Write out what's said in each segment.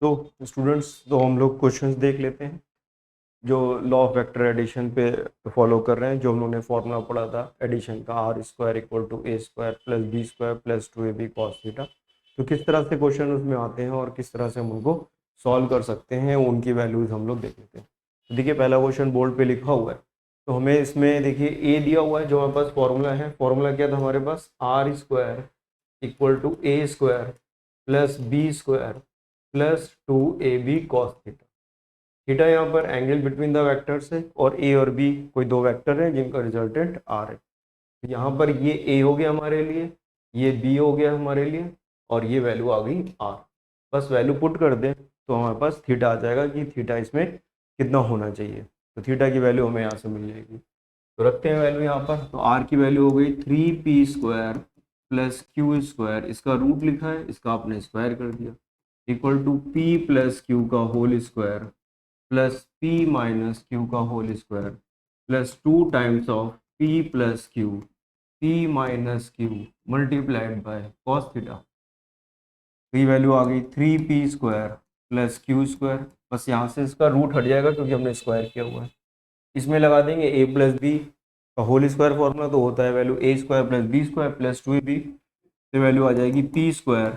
तो स्टूडेंट्स, तो हम लोग क्वेश्चंस देख लेते हैं जो लॉ ऑफ वेक्टर एडिशन पे फॉलो कर रहे हैं। जो हम लोगों ने फॉर्मूला पढ़ा था एडिशन का, R square equal to A square plus B square plus 2ab cos theta. तो किस तरह से क्वेश्चन उसमें आते हैं और किस तरह से हम उनको सॉल्व कर सकते हैं, उनकी वैल्यूज हम लोग देख लेते हैं। तो देखिए, पहला क्वेश्चन बोर्ड पे लिखा हुआ है। तो हमें इसमें देखिए ए दिया हुआ है, जो हमारे पास फॉर्मूला है। फॉर्मूला क्या था हमारे पास? R square equal to A square plus B square plus 2ab cos theta. Theta यहाँ पर एंगल बिटवीन द वेक्टर्स है और ए और बी कोई दो वेक्टर हैं जिनका रिजल्टेंट आर है। तो यहाँ पर ये ए हो गया हमारे लिए, ये बी हो गया हमारे लिए, और ये वैल्यू आ गई आर। बस वैल्यू पुट कर दें तो हमारे पास थीटा आ जाएगा कि थीटा इसमें कितना होना चाहिए। तो थीटा की वैल्यू हमें यहाँ से मिल जाएगी। तो रखते हैं वैल्यू यहाँ पर। तो आर की वैल्यू हो गई 3p square plus Q square, इसका रूट लिखा है, इसका आपने स्क्वायर कर दिया, equal to P plus Q का whole square plus P minus Q का whole square plus 2 times of P plus Q P minus Q multiplied by cos theta. तो ये वैल्यू आ गई 3p square plus Q square. बस यहाँ से इसका रूट हट जाएगा क्योंकि हमने स्क्वायर किया हुआ है। इसमें लगा देंगे a प्लस बी का होल स्क्वायर, फॉर्मूला तो होता है value a square plus B square plus 2ab। तो वैल्यू आ जाएगी p square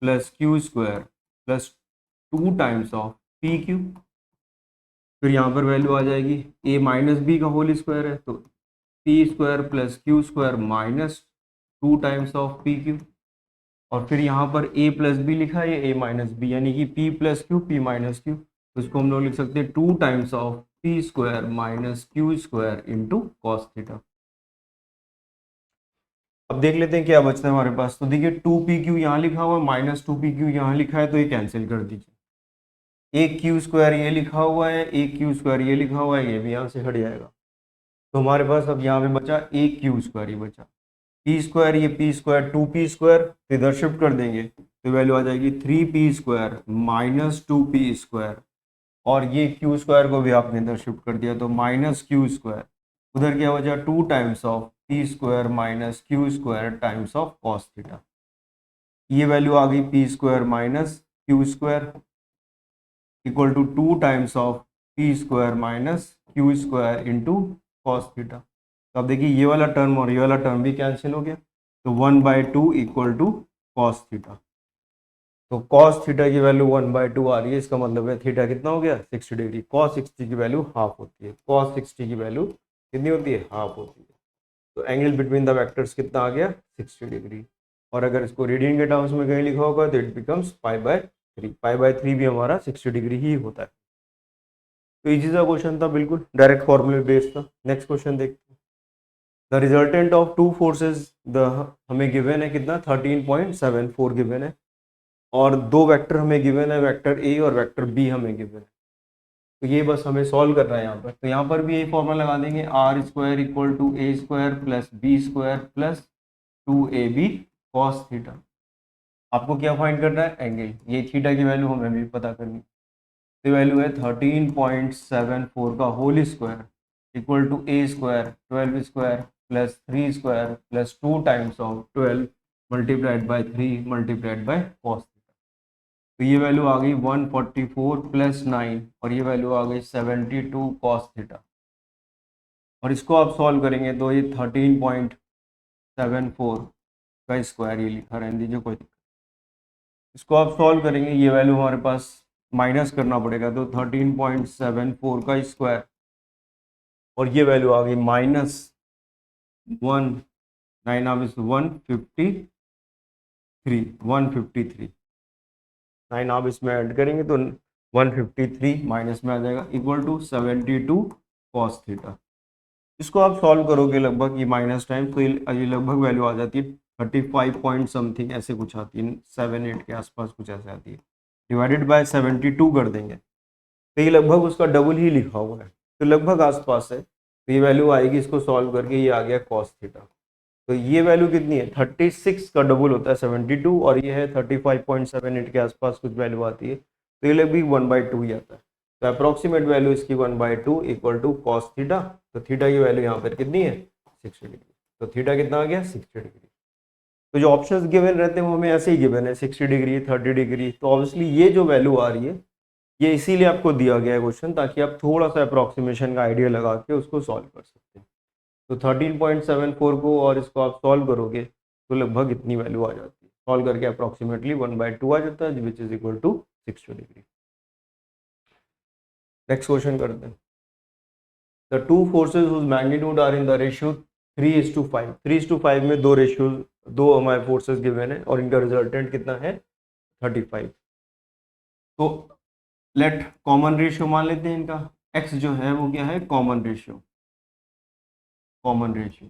plus Q square plus 2 times of P Q. फिर यहाँ पर वैल्यू आ जाएगी a माइनस बी का होल स्क्वायर है, तो P square plus Q square minus 2 times of P Q. और फिर यहाँ पर a प्लस बी लिखा है, a माइनस बी, यानी कि p plus Q p minus Q. तो इसको हम लोग लिख सकते हैं 2 times of P square minus Q square into cos theta. अब देख लेते हैं क्या बचता है हमारे पास। तो देखिए 2pq यहाँ लिखा हुआ है, माइनस 2pq यहाँ लिखा है, तो ये कैंसिल कर दीजिए। एक क्यू स्क्वायर ये लिखा हुआ है, एक क्यू स्क्वायर ये लिखा हुआ है, ये भी यहाँ से हट जाएगा। तो हमारे पास अब यहाँ पे बचा एक क्यू स्क्वायर, ये बचा पी स्क्वायर, ये पी स्क्वायर 2p स्क्वायर इधर शिफ्ट कर देंगे तो वैल्यू आ जाएगी 3p square minus 2p square. और ये क्यू स्क्वायर को भी आपने इधर शिफ्ट कर दिया तो माइनस क्यू स्क्वायर। उधर क्या बचा 2 times of P square minus Q square times of cos theta. ये वैल्यू आ गई P square minus Q square equal to 2 times of P square minus Q square into cos theta. तो अब देखिए ये वाला टर्म और ये वाला टर्म भी कैंसिल हो गया, तो 1/2 इक्वल टू कॉस थीटा। तो कॉस थीटा की वैल्यू 1/2 आ रही है, इसका मतलब है थीटा कितना हो गया 60 डिग्री। कॉस 60 की वैल्यू हाफ होती है, कॉस 60 की वैल्यू कितनी होती है? हाफ होती है। तो एंगल बिटवीन द वेक्टर्स कितना आ गया? 60 डिग्री। और अगर इसको रेडियन के टर्म्स में कहीं लिखा होगा तो इट बिकम्स π/3। π/3 भी हमारा 60 डिग्री ही होता है। तो इजी सा क्वेश्चन था, बिल्कुल डायरेक्ट फॉर्मूले बेस्ड था। नेक्स्ट क्वेश्चन देखते हैं। The resultant of two forces the हमें गिवन है कितना 13.74 गिवन है, और दो वेक्टर हमें गिवन है, वेक्टर ए और वेक्टर बी हमें गिवन है। तो ये बस हमें सॉल्व करना है यहाँ पर। तो यहाँ पर भी यही फॉर्मूला लगा देंगे, R square equal to A square plus B square plus 2ab cos theta. आपको क्या फाइंड करना है? एंगल। ये थीटा की वैल्यू हमें भी पता करनी है। तो वैल्यू है 13.74 का whole square equal to A square 12 square plus 3 square plus 2 times of 12 multiplied by 3 multiplied by cos theta. तो ये वैल्यू आ गई 144 प्लस 9 और ये वैल्यू आ गई 72 कॉस थीटा। और इसको आप सॉल्व करेंगे तो ये 13.74 का स्क्वायर ये लिखा रहने दीजिए, कोई दिक्कत। इसको आप सॉल्व करेंगे, ये वैल्यू हमारे पास माइनस करना पड़ेगा, तो 13.74 का स्क्वायर और ये वैल्यू आ गई माइनस 153 9 आप इसमें ऐड करेंगे तो 153 माइनस में आ जाएगा इक्वल टू 72 कॉस थीटा। इसको आप सॉल्व करोगे लगभग ये माइनस टाइम, तो ये लगभग वैल्यू आ जाती है 35 पॉइंट समथिंग, ऐसे कुछ आती है, 7-8 के आसपास कुछ ऐसे आती है। डिवाइडेड बाय 72 कर देंगे तो ये लगभग उसका डबल ही लिखा हुआ है, तो लगभग आसपास है। तो ये वैल्यू आएगी, इसको सॉल्व करके ये आ गया कॉस थीटा। तो ये वैल्यू कितनी है? 36 का डबल होता है 72, और ये है 35.78 के आसपास कुछ वैल्यू आती है, तो ये लगभग 1/2 ही आता है। तो अप्रोक्सीमेट वैल्यू इसकी 1/2 इक्वल टू कॉस थीटा। तो थीटा की वैल्यू यहाँ पर कितनी है? 60 डिग्री। तो थीटा कितना आ गया? 60 डिग्री। तो जो ऑप्शंस गिवन रहते हैं वो हमें ऐसे ही गिवन है 60 डिग्री 30 डिग्री, तो ऑब्वियसली ये जो वैल्यू आ रही है ये इसीलिए आपको दिया गया है क्वेश्चन, ताकि आप थोड़ा सा अप्रॉक्सीमेशन का आइडिया लगा के उसको सॉल्व कर सकते हैं। तो 13.74 को और इसको आप सॉल्व करोगे तो लगभग इतनी वैल्यू आ जाती है, सॉल्व करके अप्रॉक्सीमेटली 1/2 आ जाता है, which is equal to 60 degree. Next question करते हैं। The two forces whose magnitude are in the ratio 3:5। 3:5 में दो रेशियो, दो हमारे फोर्सेस गिवन है और इनका रिजल्टेंट कितना है 35। तो लेट कॉमन रेशियो मान लेते हैं इनका, x जो है वो क्या है कॉमन रेशियो, कॉमन रेशियो।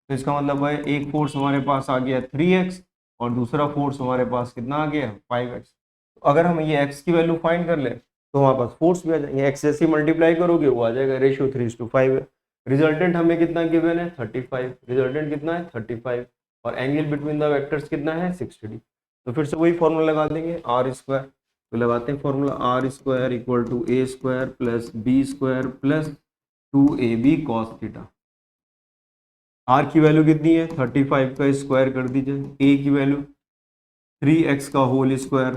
तो इसका मतलब है एक फोर्स हमारे पास आ गया 3x और दूसरा फोर्स हमारे पास कितना आ गया 5x। तो अगर हम ये x की वैल्यू फाइंड कर ले तो हमारे पास फोर्स भी आ जाएंगे, x जैसे मल्टीप्लाई करोगे वो आ जाएगा, रेशियो 3:5 है। रिजल्टेंट हमें कितना गिवन है 35, रिजल्टेंट कितना है 35 और एंगल बिटवीन द वेक्टर्स कितना है 60। तो फिर से वही फॉर्मूला लगा देंगे आर स्क्वायर। तो लगाते हैं formula R square equal to A square plus B square plus 2ab cos theta. R की वैल्यू कितनी है 35 का स्क्वायर कर दीजिए, ए की वैल्यू 3x का होल स्क्वायर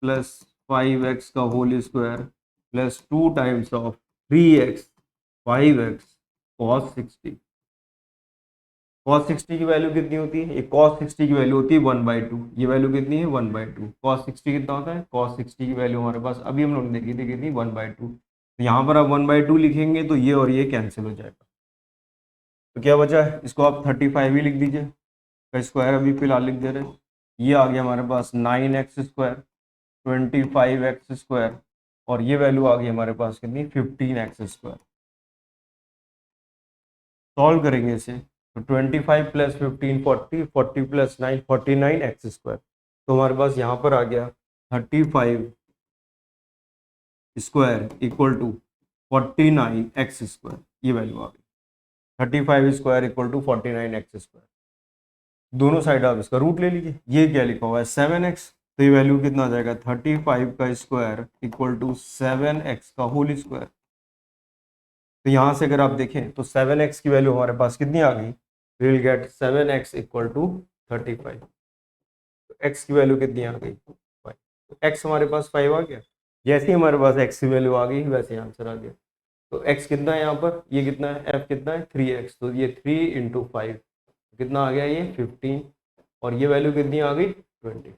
प्लस 5x का whole square plus 2 times of 3x 5x cos 60। cos 60 की वैल्यू कितनी होती है, ये cos 60 की वैल्यू होती है 1/2, ये वैल्यू कितनी है 1/2। cos 60 कितना होता है, cos 60 की वैल्यू हमारे पास अभी हम लोग ने देखी थी कितनी 1/2। तो यहाँ पर आप 1/2 लिखेंगे तो ये और ये कैंसिल हो जाएगा। तो क्या बचा है, इसको आप 35 ही लिख दीजिए, का स्क्वायर अभी फिलहाल लिख दे रहे हैं। ये आ गया हमारे पास 9x स्क्वायर 25x स्क्वायर और ये वैल्यू आ गई हमारे पास कितनी 15x स्क्वायर। सॉल्व करेंगे इसे तो 25 प्लस 15 40, 40 प्लस 9 49x स्क्वायर। तो हमारे पास यहाँ पर आ गया 35 square equal to 49x square, ये वैल्यू आ गई 35 square equal to 49x square. दोनों साइड आप इसका रूट ले लीजिए, ये क्या लिखा हुआ है 7x, तो ये वैल्यू कितना आ जाएगा 35 का स्क्वायर इक्वल टू 7x का होल स्क्वायर। तो यहाँ से अगर आप देखें तो 7x की वैल्यू हमारे पास कितनी आ गई, we will get 7x equal to 35। तो x की वैल्यू कितनी आ गई 5, तो x हमारे पास 5 आ गया। जैसे ही हमारे पास x की वैल्यू आ गई वैसे आंसर आ गया। तो x कितना है यहाँ पर, ये कितना है f कितना है 3x, तो ये 3 × 5 कितना आ गया ये 15 और ये वैल्यू कितनी आ गई 25।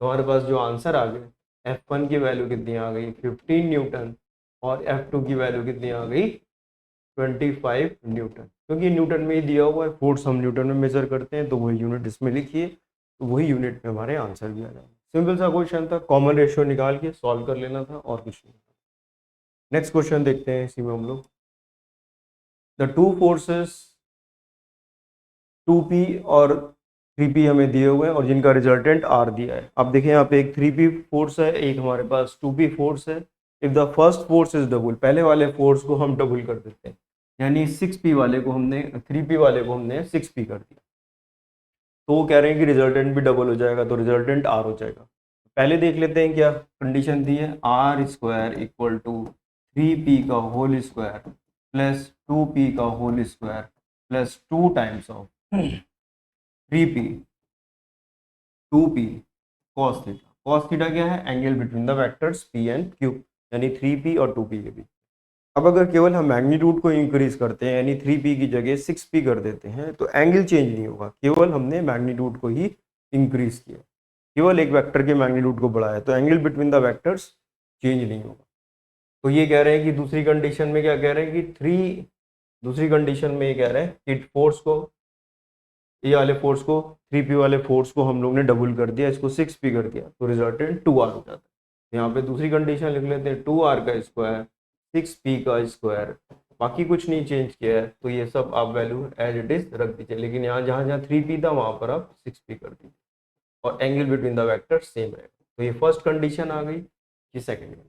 तो हमारे पास जो आंसर आ गया F1 की वैल्यू कितनी आ गई 15 न्यूटन और F2 की वैल्यू कितनी आ गई 25 न्यूटन। क्योंकि न्यूटन में ही दिया हुआ है, फोर्स हम न्यूटन में मेजर करते हैं तो वही यूनिट इसमें लिखिए, तो वही यूनिट में हमारे आंसर भी आ जाएगा। सिंपल सा क्वेश्चन था, कॉमन रेशियो निकाल के सॉल्व कर लेना था और कुछ नहीं। नेक्स्ट क्वेश्चन देखते हैं इसी में हम लोग। द टू फोर्सेस 2p और 3p हमें दिए हुए हैं और जिनका रिजल्टेंट r दिया है। अब देखिए यहाँ पे एक 3p फोर्स है, एक हमारे पास 2p फोर्स है। If the first force is double, पहले वाले फोर्स को हम डबल कर देते हैं, यानी 6p वाले को हमने 3p वाले को हमने 6p कर दिया, तो वो कह रहे हैं कि रिजल्टेंट भी डबल हो जाएगा, तो रिजल्टेंट r हो जाएगा। पहले देख लेते हैं क्या कंडीशन दी है, r square equal to 3p का होल स्क्वायर प्लस 2p का whole square plus 2 times of 3p 2p cos theta. cos theta क्या है, angle between the vectors p and q, यानी 3p और 2p के बीच। अब अगर केवल हम मैग्नीट्यूड को इंक्रीज करते हैं यानी 3p की जगह 6p कर देते हैं तो एंगल चेंज नहीं होगा, केवल हमने मैग्नीट्यूड को ही इंक्रीज किया, केवल एक वेक्टर के मैग्नीट्यूड को बढ़ाया, तो angle between the vectors change नहीं होगा। तो ये कह रहे हैं कि दूसरी कंडीशन में क्या कह रहे हैं कि दूसरी कंडीशन में ये कह रहे हैं कि फोर्स को, ये वाले फोर्स को 3p वाले फोर्स को हम लोग ने डबल कर दिया, इसको 6p कर दिया, तो रिजल्टेंट 2r हो जाता है। यहाँ पे दूसरी कंडीशन लिख लेते हैं 2r का स्क्वायर 6p का स्क्वायर, बाकी कुछ नहीं चेंज किया है, तो ये सब आप वैल्यू एज इट इज रख दीजिए, लेकिन यहाँ जहाँ जहाँ 3p था वहाँ पर आप 6p कर दीजिए और angle between the vector same रहेगा। तो ये फर्स्ट कंडीशन आ गई, ये सेकेंड कंडीशन।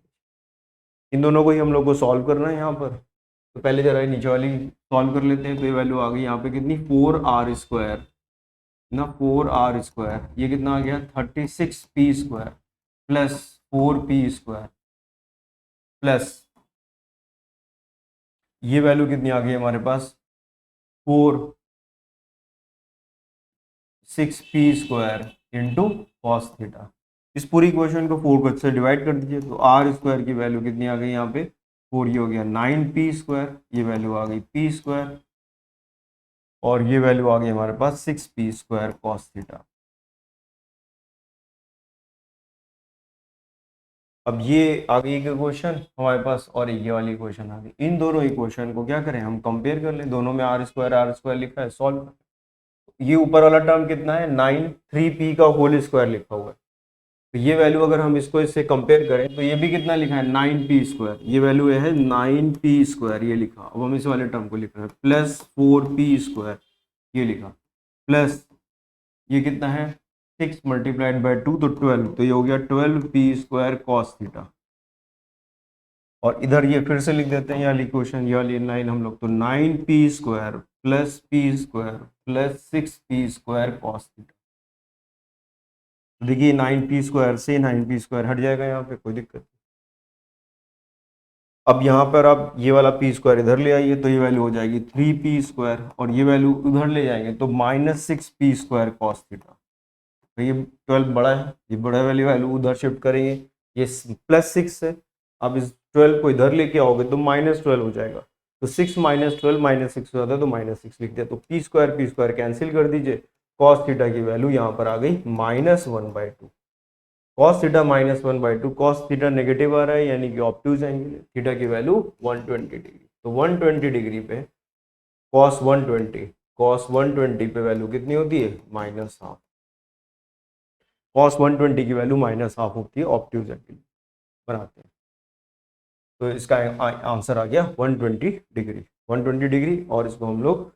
इन दोनों को ही हम लोग को सॉल्व करना है यहाँ पर। तो पहले जरा नीचे वाली सॉल्व कर लेते हैं, तो ये वैल्यू आ गई यहाँ पे कितनी 4r स्क्वायर ना 4r स्क्वायर, ये कितना आ गया 36p square plus 4p square plus ये वैल्यू कितनी आ गई हमारे पास 4 6p² इंटू कॉस थीटा। इस पूरी इक्वेशन को 4 से डिवाइड कर दीजिए तो r² की वैल्यू कितनी आ गई यहाँ पे 4, ये हो गया 9p², ये वैल्यू आ गई p², और ये वैल्यू आ गई हमारे पास 6p² कॉस थीटा। अब ये आ गई एक इक्वेशन हमारे पास और ये वाली इक्वेशन आ गई। इन दोनों इक्वेशन को क्या करें, हम कंपेयर कर लें। दोनों में r² लिखा है, सॉल्व। ये ऊपर वाला टर्म कितना है 9, 3p का होल स्क्वायर लिखा हुआ है, तो ये वैल्यू अगर हम इसको इससे कंपेयर करें तो ये भी कितना लिखा है 9p², ये वैल्यू है 9p², ये लिखा। अब हम इस वाले टर्म को लिख रहे हैं प्लस 4p², ये लिखा, प्लस ये कितना है 6 मल्टीप्लाइड बाई 2 तो 12, तो ये हो गया 12p² कॉस थीटा। और इधर ये फिर से लिख देते हैं ये वाली इक्वेशन, ये वाली लाइन हम लोग, तो 9p² plus p² plus 6p² cos theta. देखिए 9p² से 9p² हट जाएगा, यहाँ पे कोई दिक्कत नहीं। अब यहाँ पर आप ये वाला p² इधर ले आइए तो ये वैल्यू हो जाएगी 3p², और ये वैल्यू उधर ले जाएंगे तो -6p² कॉस थीटा। तो ये 12 बड़ा है, ये बड़ा वाली वैल्यू उधर शिफ्ट करेंगे, ये +6 है। अब इस 12 को इधर लेके आओगे तो -12 हो जाएगा, तो 6 - 12 -6 हो जाता है, तो -6 लिख दिया। तो p² कैंसिल कर दीजिए, कॉस थीटा की वैल्यू यहाँ पर आ गई -1/2। Cos theta -1/2, cos theta negative आ रहा है यानी कि ऑब्ट्यूज एंगल, थीटा की वैल्यू 120 डिग्री। तो 120 डिग्री पे cos 120 पे वैल्यू कितनी होती है -1/2। cos 120 की वैल्यू -1/2 होती है ऑब्ट्यूज एंगल बनाते हैं। तो इसका आंसर आ गया 120 डिग्री, 120 डिग्री। और इसको हम लोग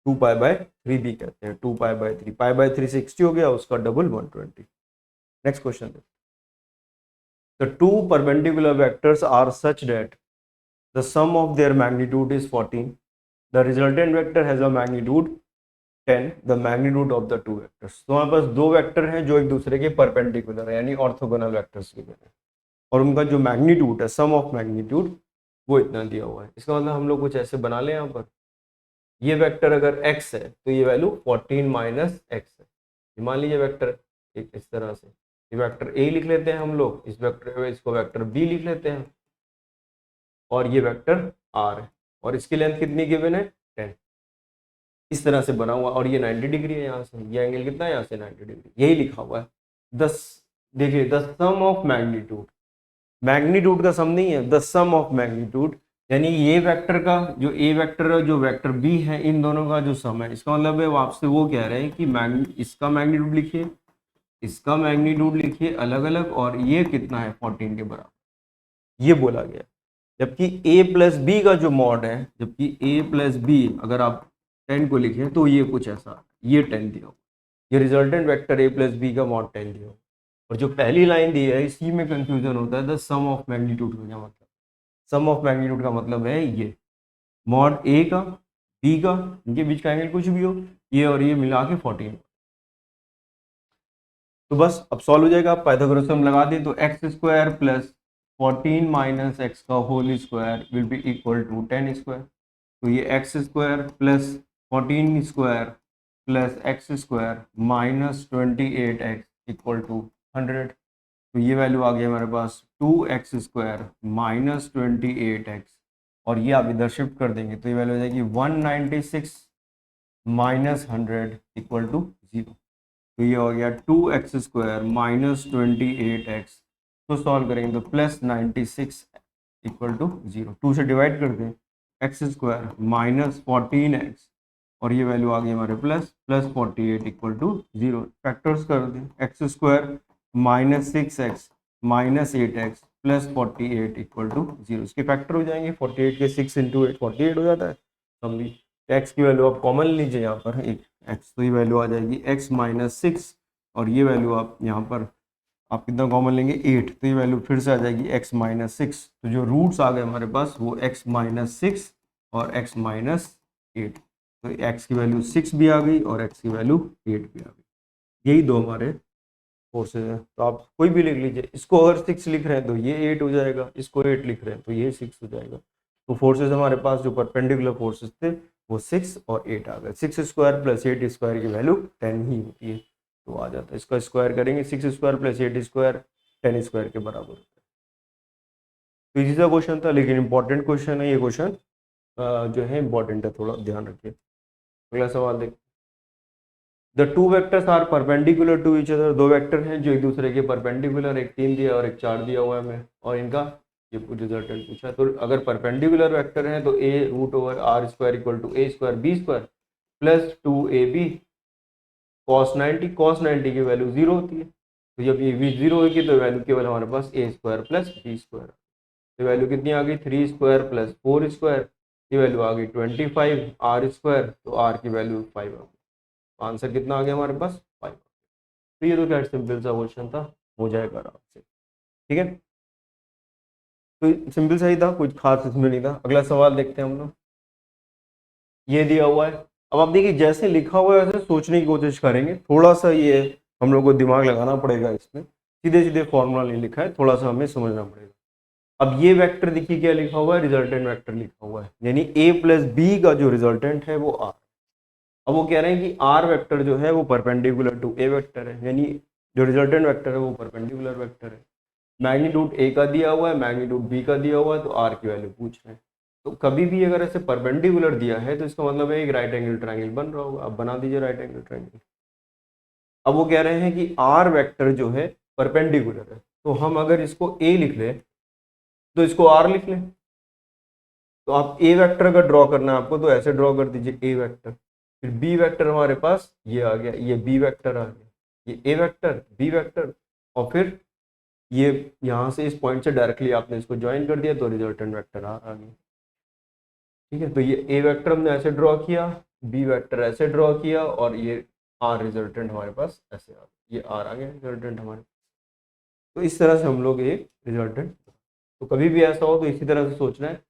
2π/3 भी कहते हैं, 2π/3, π/3 60 हो गया, उसका double 120। Next question. The two perpendicular vectors are such that the sum of their magnitude is 14. The resultant vector has a magnitude 10, the magnitude of the two vectors. तो हमारे पास दो वेक्टर हैं जो एक दूसरे के परपेंडिकुलर है यानी ऑर्थोगोनल वेक्टर्स के हैं, और उनका जो मैग्नीट्यूड है, सम ऑफ मैग्नीट्यूड, वो इतना दिया हुआ है। इसका मतलब हम लोग कुछ ऐसे बना लें, यहाँ पर ये वेक्टर अगर x है तो ये वैल्यू 14 - x है। मान लीजिए वेक्टर एक इस तरह से, ये वेक्टर a लिख लेते हैं हम लोग, इस वेक्टर इसको वेक्टर b लिख लेते हैं, और ये वेक्टर r है, और इसकी लेंथ कितनी गिवन है 10। इस तरह से बना हुआ, और ये 90 डिग्री है यहाँ से, ये एंगल कितना है यहाँ से 90 डिग्री, यही लिखा हुआ है। देखिए the sum of magnitude, magnitude का सम नहीं है, द सम ऑफ मैग्नीट्यूड, यानी ये वेक्टर का जो a वेक्टर है जो वेक्टर b है, इन दोनों का जो सम है। इसका मतलब है वो आपसे वो कह रहे हैं कि इसका मैग्नीट्यूड लिखिए, इसका मैग्नीट्यूड लिखिए अलग अलग, और ये कितना है 14 के बराबर, ये बोला गया। जबकि a + b का जो मॉड है, जबकि a + b अगर आप 10 को लिखें तो ये कुछ ऐसा, ये 10 दिया हो, ये रिजल्टेंट वेक्टर a + b का मॉड 10 दिया हो। और जो पहली लाइन दी है इसी में कंफ्यूजन होता है, द सम ऑफ मैग्नीट्यूड का क्या मतलब, सम ऑफ मैग्नीट्यूड का मतलब है ये मॉड a का b का, इनके बीच का एंगल कुछ भी हो, ये और ये मिला के 14। तो बस अब सॉल्व हो जाएगा। पाइथागोरस थ्योरम लगा दें तो x² + 14 - x का whole square will be equal to 10²। तो ये x² + 14² + x² - 28x equal to 100। तो ये वैल्यू आ गई हमारे पास 2x² - 28x, और ये आप इधर शिफ्ट कर देंगे तो ये वैल्यू हो जाएगी 196 - 100 इक्वल टू 0। तो ये हो गया 2x² - 28x, तो सॉल्व करेंगे तो +96 इक्वल टू 0। 2 से डिवाइड कर दें, x² - 14x, और ये वैल्यू आ गई हमारे +48 इक्वल टू 0। फैक्टर्स कर दें, x² - 6x - 8x + 48 equal to 0। इसके फैक्टर हो जाएंगे, 48 के 6 × 8 48 हो जाता है। हम भी x की वैल्यू आप कॉमन लीजिए यहाँ पर एक x, तो ये वैल्यू आ जाएगी x - 6, और ये वैल्यू आप यहाँ पर आप कितना कॉमन लेंगे 8, तो ये वैल्यू फिर से आ जाएगी x - 6। तो जो रूट्स आ गए हमारे पास वो x - 6 और x - 8, तो x की वैल्यू 6 भी आ गई और x की वैल्यू 8 भी आ गई। यही दो हमारे फोर्सेज हैं। तो आप कोई भी लिख लीजिए, इसको अगर 6 लिख रहे हैं तो ये 8 हो जाएगा, इसको 8 लिख रहे हैं तो ये 6 हो जाएगा। तो फोर्सेज हमारे पास जो परपेंडिकुलर फोर्सेज थे वो 6 और 8 आ गए। 6 स्क्वायर प्लस 8 स्क्वायर की वैल्यू 10 ही होती है, तो आ जाता है। इसका स्क्वायर करेंगे 6 स्क्वायर प्लस 8 स्क्वायर 10 स्क्वायर के बराबर होता है। तो इजी सा क्वेश्चन था, लेकिन इंपॉर्टेंट क्वेश्चन है ये क्वेश्चन, जो है इंपॉर्टेंट है, थोड़ा ध्यान रखिए। अगला सवाल देख, the two vectors are perpendicular to each other. दो वेक्टर हैं जो एक दूसरे के परपेंडिकुलर, एक 3 दिया और एक 4 दिया हुआ है हमें, और इनका ये रिजल्टेंट पूछा। तो अगर परपेंडिकुलर वेक्टर है तो a root over R square equal to A square B square plus 2ab cos 90 की वैल्यू 0 होती है। तो जब ये भी 0 होगी तो वैल्यू केवल हमारे पास a square plus B square. तो वैल्यू कितनी आ गई 3 स्क्वायर प्लस 4 स्क्वायर, ये वैल्यू आ गई 25 आर स्क्वायर, तो आर की वैल्यू 5 आ गई। आंसर कितना आ गया हमारे पास 5। तो ये तो क्या सिंपल सा क्वेश्चन था, हो जाएगा आराम से, ठीक है। तो सिंपल सा ही था, कुछ खास इसमें नहीं था। अगला सवाल देखते हैं हम लोग, ये दिया हुआ है। अब आप देखिए जैसे लिखा हुआ है वैसे सोचने की कोशिश करेंगे, थोड़ा सा ये हम लोग को दिमाग लगाना पड़ेगा इसमें, सीधे सीधे फॉर्मूला नहीं लिखा है, थोड़ा सा हमें समझना पड़ेगा। अब ये वेक्टर देखिए क्या लिखा हुआ है, रिजल्टेंट वेक्टर लिखा हुआ है, यानी a प्लस बी का जो रिजल्टेंट है वो r। अब वो कह रहे हैं कि r वेक्टर जो है वो परपेंडिकुलर टू a वेक्टर है, यानी जो रिजल्टेंट वेक्टर है वो परपेंडिकुलर वेक्टर है। मैग्नीट्यूड a का दिया हुआ है, मैग्नीट्यूड b का दिया हुआ है, तो r की वैल्यू पूछ रहे हैं। तो कभी भी अगर ऐसे परपेंडिकुलर दिया है तो इसका मतलब है एक राइट एंगल ट्रायंगल बन रहा होगा। अब बना दीजिए राइट एंगल ट्रायंगल। अब वो कह रहे हैं कि r वेक्टर जो है परपेंडिकुलर है, तो हम अगर इसको a लिख लें तो इसको r लिख लें। तो आप a वेक्टर अगर ड्रॉ करना है आपको तो ऐसे ड्रॉ कर दीजिए a वेक्टर, फिर b वेक्टर हमारे पास ये आ गया, ये b वेक्टर आ गया, ये a वेक्टर b वेक्टर, और फिर ये यहाँ से इस पॉइंट से डायरेक्टली आपने इसको ज्वाइन कर दिया तो रिजल्टेंट वेक्टर r आ गया, ठीक है। तो ये a वेक्टर हमने ऐसे ड्रॉ किया, b वेक्टर ऐसे ड्रॉ किया, और ये r रिजल्टेंट हमारे पास ऐसे आ गया, ये r आ गया रिजल्टेंट हमारे। तो इस तरह से हम लोग ये रिजल्टेंट, तो कभी भी ऐसा हो तो इसी तरह से सोचना है,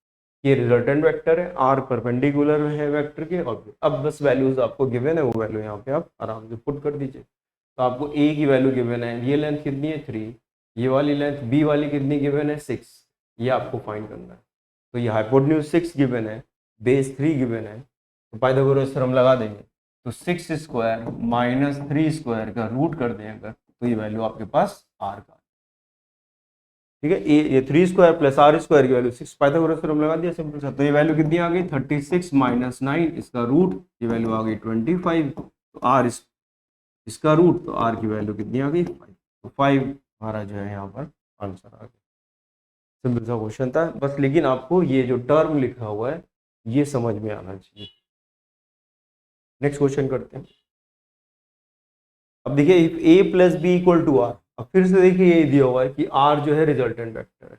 ये रिजल्टेंट वेक्टर है, आर परपेंडिकुलर है वेक्टर के, और अब बस वैल्यूज आपको गिवन है, वो वैल्यू यहाँ पे आप आराम से पुट कर दीजिए। तो आपको ए की वैल्यू गिवन है, ये लेंथ कितनी है 3, ये वाली लेंथ बी वाली कितनी गिवन है 6, ये आपको फाइंड करना है। तो ये हाइपोटेन्यूज 6 गिवन है, बेस 3 गिवन है, तो पाइथागोरस थ्योरम लगा देंगे। तो 6 स्क्वायर माइनस 3 स्क्वायर का रूट कर दें अगर, तो ये वैल्यू आपके पास आर का, ठीक है। ये 3 स्क्वायर प्लस आर स्क्वायर की वैल्यू 6, पाइथागोरस थ्योरम लगा दिया सिंपल सा। तो ये वैल्यू कितनी आ गई 36 माइनस 9 इसका रूट, ये वैल्यू आ गई 25, तो आर इसका रूट, तो आर की वैल्यू कितनी आ गई 5, तो 5 हमारा जो है यहाँ पर आंसर आ गया। सिंपल सा क्वेश्चन था बस, लेकिन आपको ये जो टर्म लिखा हुआ है ये समझ में आना चाहिए। नेक्स्ट क्वेश्चन करते हैं। अब देखिए if a plus B equal to R, अब फिर से देखिए ये दिया हुआ है कि r जो है रिजल्टेंट वेक्टर है।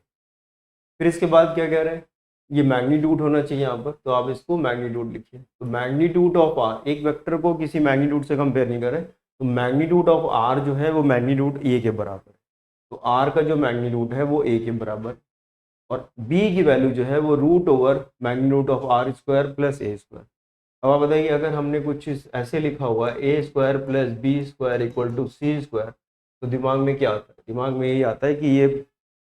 फिर इसके बाद क्या कह रहे हैं, ये मैग्नीट्यूड होना चाहिए यहाँ पर, तो आप इसको मैग्नीट्यूड लिखिए। तो मैग्नीट्यूड ऑफ आर, एक वेक्टर को किसी मैग्नीट्यूड से कंपेयर नहीं करें, तो मैग्नीट्यूड ऑफ आर जो है वो मैग्नीट्यूड ए के बराबर है। तो आर का जो मैग्नीट्यूड है वो ए के बराबर, और बी की वैल्यू जो है वो root over magnitude of R square plus A square. अब आप बताइए अगर हमने कुछ चीज़ ऐसे लिखा हुआ है A square plus B square equal to C square, तो दिमाग में क्या आता है, दिमाग में यही आता है कि ये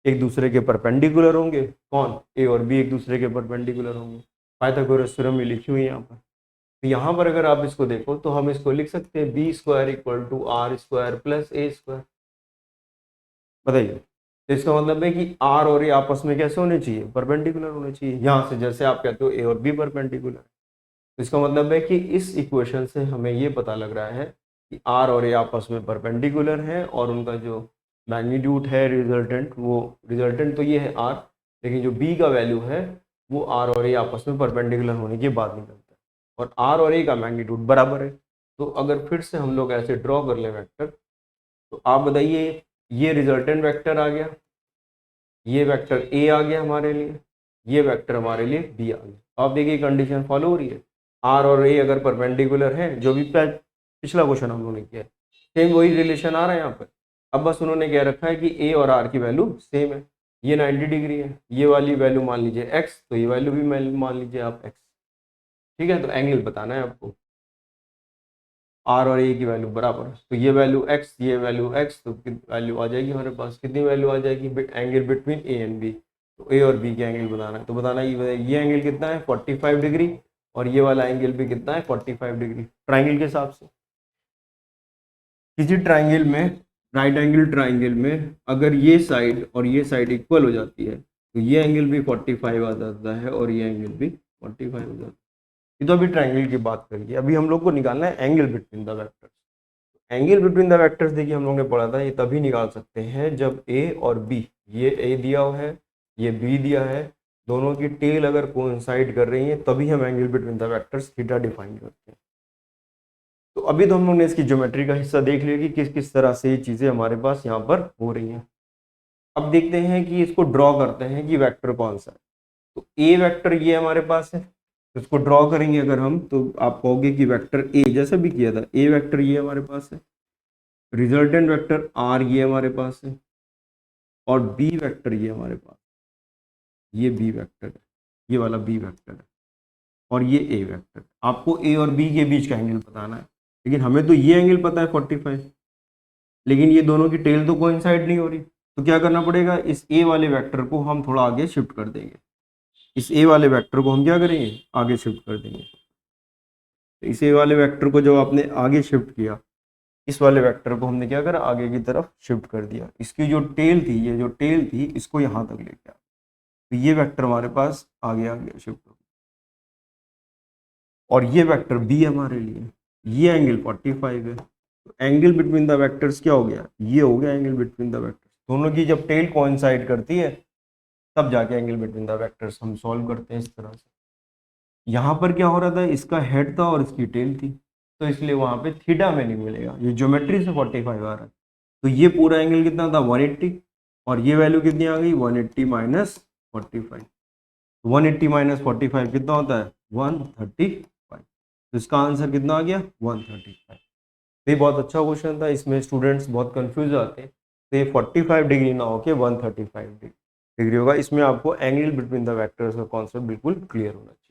एक दूसरे के परपेंडिकुलर होंगे, कौन ए और बी एक दूसरे के परपेंडिकुलर होंगे, पाइथागोरस थ्योरम में लिखी हुई है यहाँ पर। तो यहाँ पर अगर आप इसको देखो तो हम इसको लिख सकते हैं B square equal to R square plus A square. बताइए, तो इसका मतलब है कि आर और ए आपस में कैसे होने चाहिए, परपेंडिकुलर होने चाहिए। यहाँ से जैसे आप कहते हो ए और बी परपेंडिकुलर, तो इसका मतलब है कि इस इक्वेशन से हमें ये पता लग रहा है कि आर और ए आपस में परपेंडिकुलर है, और उनका जो मैग्नीट्यूड है रिजल्टेंट, वो रिजल्टेंट तो ये है आर, लेकिन जो बी का वैल्यू है वो आर और ए आपस में परपेंडिकुलर होने की बात निकलता है, और आर और ए का मैग्नीट्यूड बराबर है। तो अगर फिर से हम लोग ऐसे ड्रॉ कर लें वेक्टर, तो आप बताइए ये रिजल्टेंट वेक्टर आ गया, ये वेक्टर ए आ गया हमारे लिए, ये वेक्टर हमारे लिए बी आ गया। आप देखिए कंडीशन फॉलो हो रही है, आर और ए अगर परपेंडिकुलर है, जो भी पिछला क्वेश्चन हम लोगों ने किया है, सेम वही रिलेशन आ रहा है यहाँ पर। अब बस उन्होंने क्या रखा है कि ए और आर की वैल्यू सेम है, ये 90 डिग्री है, ये वाली वैल्यू मान लीजिए एक्स, तो ये वैल्यू भी मान लीजिए आप एक्स, ठीक है। तो एंगल बताना है आपको, आर और ए की वैल्यू बराबर, तो ये वैल्यू एक्स, ये वैल्यू एक्स, तो वैल्यू आ जाएगी हमारे पास, कितनी वैल्यू आ जाएगी, angle between A and B. तो ए और बी के एंगल बताना है, तो बताना ये एंगल कितना है 45 डिग्री, और ये वाला एंगल भी कितना है 45 डिग्री ट्राइंगल के हिसाब से। किसी ट्राइंगल में, राइट एंगल ट्राइंगल में अगर ये साइड और ये साइड इक्वल हो जाती है तो ये एंगल भी 45 आ जाता है और ये एंगल भी 45 हो जाता है। ये तो अभी ट्राइंगल की बात करिए, अभी हम लोग को निकालना है angle between the vectors. Angle between the vectors देखिए हम लोग ने पढ़ा था, ये तभी निकाल सकते हैं जब ए और बी, ये ए दिया हुआ है ये बी दिया है, दोनों की टेल अगर कोइंसाइड कर रही है तभी हम angle between the vectors theta define करते हैं। तो अभी तो हम लोग ने इसकी ज्योमेट्री का हिस्सा देख लिया कि किस किस तरह से ये चीज़ें हमारे पास यहाँ पर हो रही हैं। अब देखते हैं कि इसको ड्रॉ करते हैं कि वेक्टर कौन सा है। तो ए वेक्टर ये हमारे पास है, तो इसको ड्रॉ करेंगे अगर हम तो आप कहोगे कि वेक्टर ए जैसा भी किया था, ए वेक्टर ये हमारे पास है, रिजल्टेंट वेक्टर आर ये हमारे पास है, और बी वेक्टर ये हमारे पास, ये बी वेक्टर है, ये वाला बी वेक्टर है, और ये ए वेक्टर। आपको ए और बी के बीच का एंगल बताना है, लेकिन हमें तो ये एंगल पता है 45, लेकिन ये दोनों की टेल तो कोइंसाइड नहीं हो रही। तो क्या करना पड़ेगा, इस ए वाले वेक्टर को हम थोड़ा आगे शिफ्ट कर देंगे, इस ए वाले वेक्टर को हम क्या करेंगे आगे शिफ्ट कर देंगे। तो इस ए वाले वेक्टर को जब आपने आगे शिफ्ट किया, इस वाले वेक्टर को हमने क्या करा आगे की तरफ शिफ्ट कर दिया, इसकी जो टेल थी, ये जो टेल थी इसको यहाँ तक लेके आ, तो ये वेक्टर हमारे पास आगे आ गया शिफ्ट हो गया। और ये वेक्टर बी हमारे लिए, ये एंगल 45 है, तो एंगल बिटवीन द वेक्टर्स क्या हो गया, ये हो गया एंगल बिटवीन द वेक्टर्स। दोनों की जब टेल कोइंसाइड करती है तब जाके एंगल बिटवीन द वेक्टर्स हम सॉल्व करते हैं इस तरह से। यहाँ पर क्या हो रहा था, इसका हेड था और इसकी टेल थी, तो इसलिए वहाँ पे थीटा में नहीं मिलेगा, ये ज्योमेट्री से 45 आ रहा है। तो ये पूरा एंगल कितना था 180, और ये वैल्यू कितनी आ गई 180 माइनस 45। 180 माइनस 45 कितना होता है 135। तो इसका आंसर कितना आ गया 135। ये बहुत अच्छा क्वेश्चन था, इसमें स्टूडेंट्स बहुत कंफ्यूज आते हैं। तो ये 45 डिग्री ना होके 135 डिग्री होगा। इसमें आपको एंगल बिटवीन द वेक्टर्स का कॉन्सेप्ट बिल्कुल क्लियर होना चाहिए।